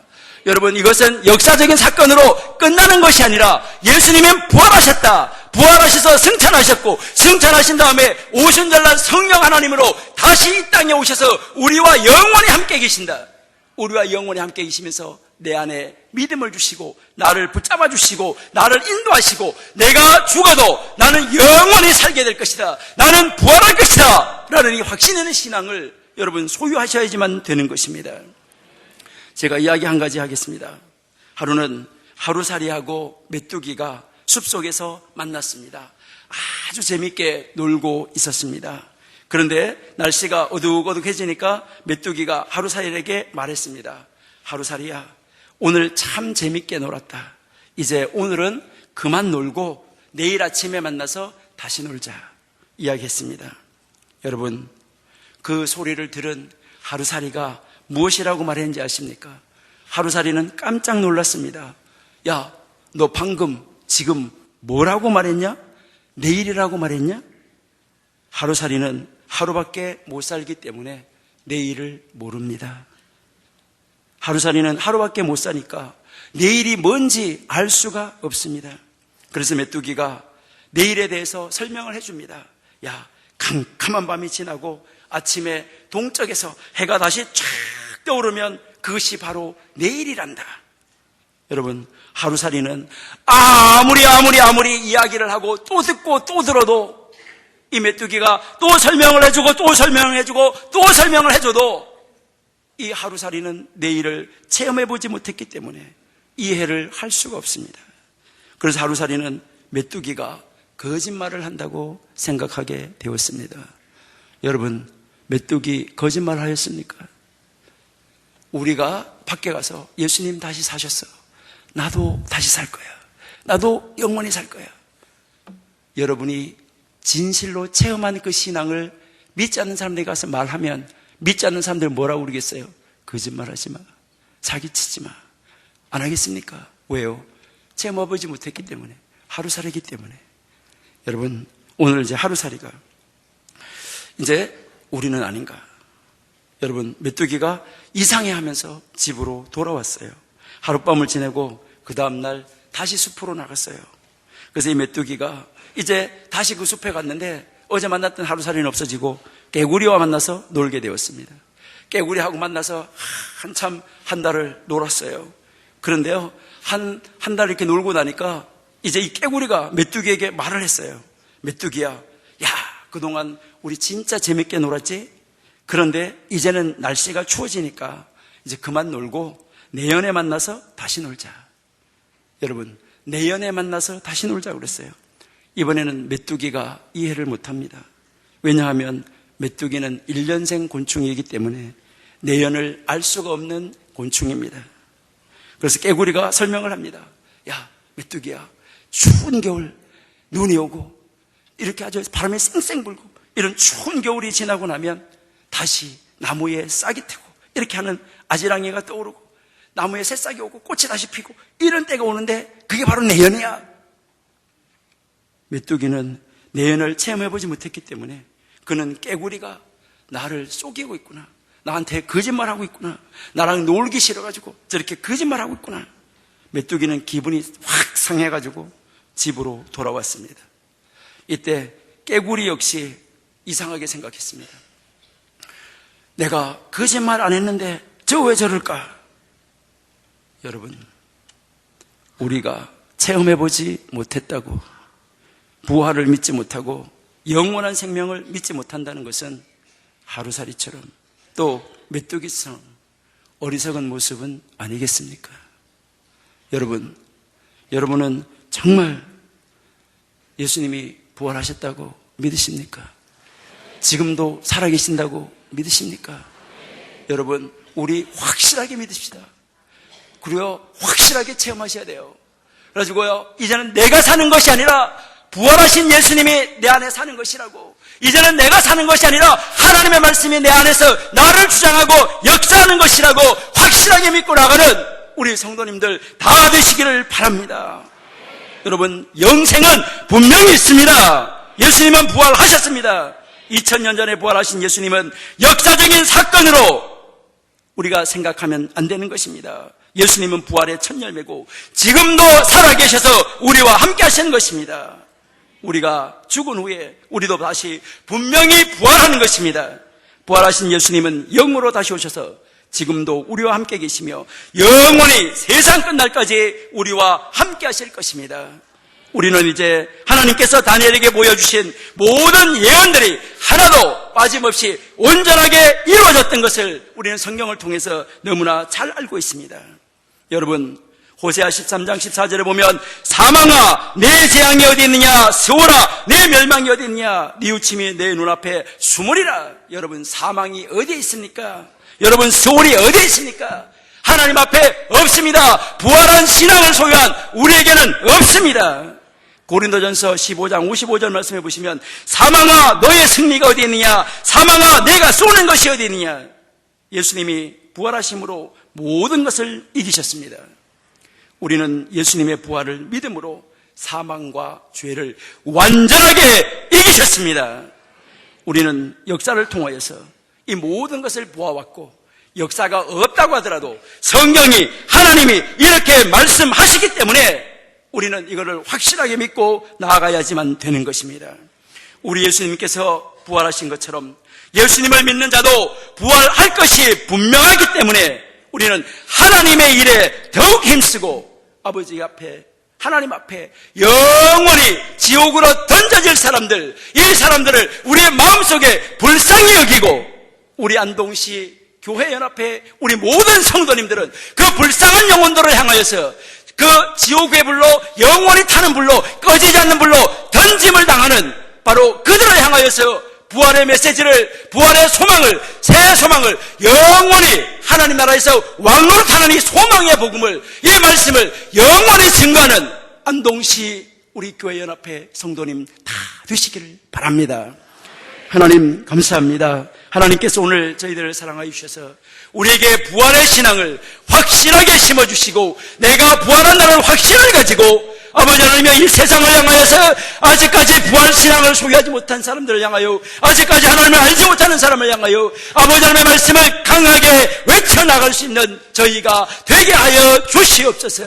[SPEAKER 2] 여러분, 이것은 역사적인 사건으로 끝나는 것이 아니라 예수님은 부활하셨다, 부활하셔서 승천하셨고 승천하신 다음에 오순절날 성령 하나님으로 다시 이 땅에 오셔서 우리와 영원히 함께 계신다. 우리와 영원히 함께 계시면서 내 안에 믿음을 주시고 나를 붙잡아 주시고 나를 인도하시고 내가 죽어도 나는 영원히 살게 될 것이다, 나는 부활할 것이다 라는 이 확신 있는 신앙을 여러분 소유하셔야지만 되는 것입니다. 제가 이야기 한 가지 하겠습니다. 하루는 하루살이하고 메뚜기가 숲속에서 만났습니다. 아주 재밌게 놀고 있었습니다. 그런데 날씨가 어둑어둑해지니까 메뚜기가 하루살이에게 말했습니다. 하루살이야, 오늘 참 재밌게 놀았다. 이제 오늘은 그만 놀고 내일 아침에 만나서 다시 놀자 이야기했습니다. 여러분, 그 소리를 들은 하루살이가 무엇이라고 말했는지 아십니까? 하루살이는 깜짝 놀랐습니다. 야, 너 방금 지금 뭐라고 말했냐? 내일이라고 말했냐? 하루살이는 하루밖에 못 살기 때문에 내일을 모릅니다. 하루살이는 하루밖에 못 사니까 내일이 뭔지 알 수가 없습니다. 그래서 메뚜기가 내일에 대해서 설명을 해줍니다. 야, 캄캄한 밤이 지나고 아침에 동쪽에서 해가 다시 쫙 떠오르면 그것이 바로 내일이란다. 여러분, 하루살이는 아무리 이야기를 하고 또 듣고 또 들어도 이 메뚜기가 또 설명을 해주고 또 설명을 해주고 또 설명을 해줘도 이 하루살이는 내일을 체험해보지 못했기 때문에 이해를 할 수가 없습니다. 그래서 하루살이는 메뚜기가 거짓말을 한다고 생각하게 되었습니다. 여러분, 메뚜기 거짓말 하였습니까? 우리가 밖에 가서 예수님 다시 사셨어, 나도 다시 살 거야, 나도 영원히 살 거야, 여러분이 진실로 체험한 그 신앙을 믿지 않는 사람들에게 가서 말하면 믿지 않는 사람들은 뭐라고 그러겠어요? 거짓말하지 마, 사기치지 마, 안 하겠습니까? 왜요? 체험해보지 못했기 때문에, 하루살이기 때문에. 여러분, 오늘 이제 하루살이가 이제 우리는 아닌가? 여러분, 메뚜기가 이상해하면서 집으로 돌아왔어요. 하룻밤을 지내고 그 다음날 다시 숲으로 나갔어요. 그래서 이 메뚜기가 이제 다시 그 숲에 갔는데 어제 만났던 하루살이는 없어지고 깨구리와 만나서 놀게 되었습니다. 깨구리하고 만나서 한참 한 달을 놀았어요. 그런데요, 한 달 이렇게 놀고 나니까 이제 이 깨구리가 메뚜기에게 말을 했어요. 메뚜기야, 야, 그동안 우리 진짜 재밌게 놀았지? 그런데 이제는 날씨가 추워지니까 이제 그만 놀고 내년에 만나서 다시 놀자. 여러분, 내년에 만나서 다시 놀자 그랬어요. 이번에는 메뚜기가 이해를 못합니다. 왜냐하면 메뚜기는 1년생 곤충이기 때문에 내년을 알 수가 없는 곤충입니다. 그래서 깨구리가 설명을 합니다. 야, 메뚜기야, 추운 겨울 눈이 오고 이렇게 아주 바람이 쌩쌩 불고 이런 추운 겨울이 지나고 나면 다시 나무에 싹이 트고 이렇게 하는 아지랑이가 떠오르고 나무에 새싹이 오고 꽃이 다시 피고 이런 때가 오는데 그게 바로 내년이야. 메뚜기는 내년을 체험해보지 못했기 때문에 그는 깨구리가 나를 속이고 있구나, 나한테 거짓말하고 있구나, 나랑 놀기 싫어가지고 저렇게 거짓말하고 있구나. 메뚜기는 기분이 확 상해가지고 집으로 돌아왔습니다. 이때 깨구리 역시 이상하게 생각했습니다. 내가 거짓말 안 했는데 저 왜 저럴까? 여러분, 우리가 체험해보지 못했다고 부활을 믿지 못하고 영원한 생명을 믿지 못한다는 것은 하루살이처럼 또 메뚜기성 어리석은 모습은 아니겠습니까? 여러분은 정말 예수님이 부활하셨다고 믿으십니까? 지금도 살아계신다고 믿으십니까? 여러분, 우리 확실하게 믿읍시다. 그리고 확실하게 체험하셔야 돼요. 그래가지고요, 이제는 내가 사는 것이 아니라 부활하신 예수님이 내 안에 사는 것이라고, 이제는 내가 사는 것이 아니라 하나님의 말씀이 내 안에서 나를 주장하고 역사하는 것이라고 확실하게 믿고 나가는 우리 성도님들 다 되시기를 바랍니다. 여러분, 영생은 분명히 있습니다. 예수님은 부활하셨습니다. 2000년 전에 부활하신 예수님은 역사적인 사건으로 우리가 생각하면 안 되는 것입니다. 예수님은 부활의 첫 열매고 지금도 살아계셔서 우리와 함께 하시는 것입니다. 우리가 죽은 후에 우리도 다시 분명히 부활하는 것입니다. 부활하신 예수님은 영으로 다시 오셔서 지금도 우리와 함께 계시며 영원히 세상 끝날까지 우리와 함께 하실 것입니다. 우리는 이제 하나님께서 다니엘에게 보여주신 모든 예언들이 하나도 빠짐없이 온전하게 이루어졌던 것을 우리는 성경을 통해서 너무나 잘 알고 있습니다. 여러분, 호세아 13장 14절에 보면 사망아 내 재앙이 어디 있느냐, 스오라 내 멸망이 어디 있느냐, 뉘우침이 내 눈앞에 숨으리라. 여러분, 사망이 어디에 있습니까? 여러분, 스올이 어디에 있습니까? 하나님 앞에 없습니다. 부활한 신앙을 소유한 우리에게는 없습니다. 고린도전서 15장 55절 말씀해 보시면 사망아 너의 승리가 어디 있느냐, 사망아 내가 쏘는 것이 어디 있느냐. 예수님이 부활하심으로 모든 것을 이기셨습니다. 우리는 예수님의 부활을 믿음으로 사망과 죄를 완전하게 이기셨습니다. 우리는 역사를 통하여서 이 모든 것을 보아왔고, 역사가 없다고 하더라도 성경이, 하나님이 이렇게 말씀하시기 때문에 우리는 이거를 확실하게 믿고 나아가야지만 되는 것입니다. 우리 예수님께서 부활하신 것처럼 예수님을 믿는 자도 부활할 것이 분명하기 때문에 우리는 하나님의 일에 더욱 힘쓰고 아버지 앞에, 하나님 앞에 영원히 지옥으로 던져질 사람들, 이 사람들을 우리의 마음속에 불쌍히 여기고, 우리 안동시 교회연합회 우리 모든 성도님들은 그 불쌍한 영혼들을 향하여서 그 지옥의 불로, 영원히 타는 불로, 꺼지지 않는 불로 던짐을 당하는 바로 그들을 향하여서 부활의 메시지를, 부활의 소망을, 새 소망을, 영원히 하나님 나라에서 왕노릇하는 이 소망의 복음을, 이 말씀을 영원히 증거하는 안동시 우리 교회연합회 성도님 다 되시기를 바랍니다. 하나님 감사합니다. 하나님께서 오늘 저희들을 사랑하여 주셔서 우리에게 부활의 신앙을 확실하게 심어주시고, 내가 부활한 나를 확신을 가지고 아버지 하나님의 이 세상을 향하여서 아직까지 부활신앙을 소유하지 못한 사람들을 향하여, 아직까지 하나님을 알지 못하는 사람을 향하여 아버지 하나님의 말씀을 강하게 외쳐나갈 수 있는 저희가 되게 하여 주시옵소서.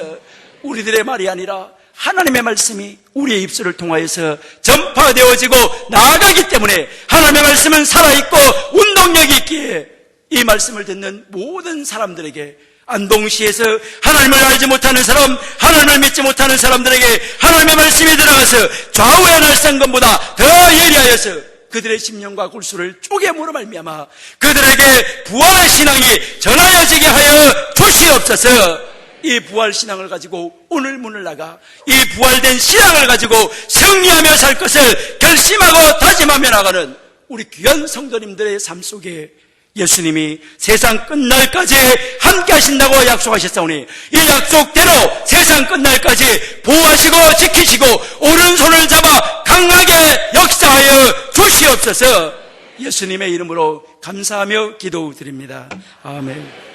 [SPEAKER 2] 우리들의 말이 아니라 하나님의 말씀이 우리의 입술을 통하여서 전파되어지고 나아가기 때문에 하나님의 말씀은 살아있고 운동력이 있기에 이 말씀을 듣는 모든 사람들에게, 안동시에서 하나님을 알지 못하는 사람, 하나님을 믿지 못하는 사람들에게 하나님의 말씀이 들어가서 좌우의 날상검보다 더 예리하여서 그들의 심령과 골수를 쪼개므로 말미암아 그들에게 부활의 신앙이 전하여지게 하여 주시옵소서. 이 부활 신앙을 가지고 오늘 문을 나가 이 부활된 신앙을 가지고 승리하며 살 것을 결심하고 다짐하며 나가는 우리 귀한 성도님들의 삶 속에 예수님이 세상 끝날까지 함께 하신다고 약속하셨사오니 이 약속대로 세상 끝날까지 보호하시고 지키시고 오른손을 잡아 강하게 역사하여 주시옵소서. 예수님의 이름으로 감사하며 기도드립니다. 아멘.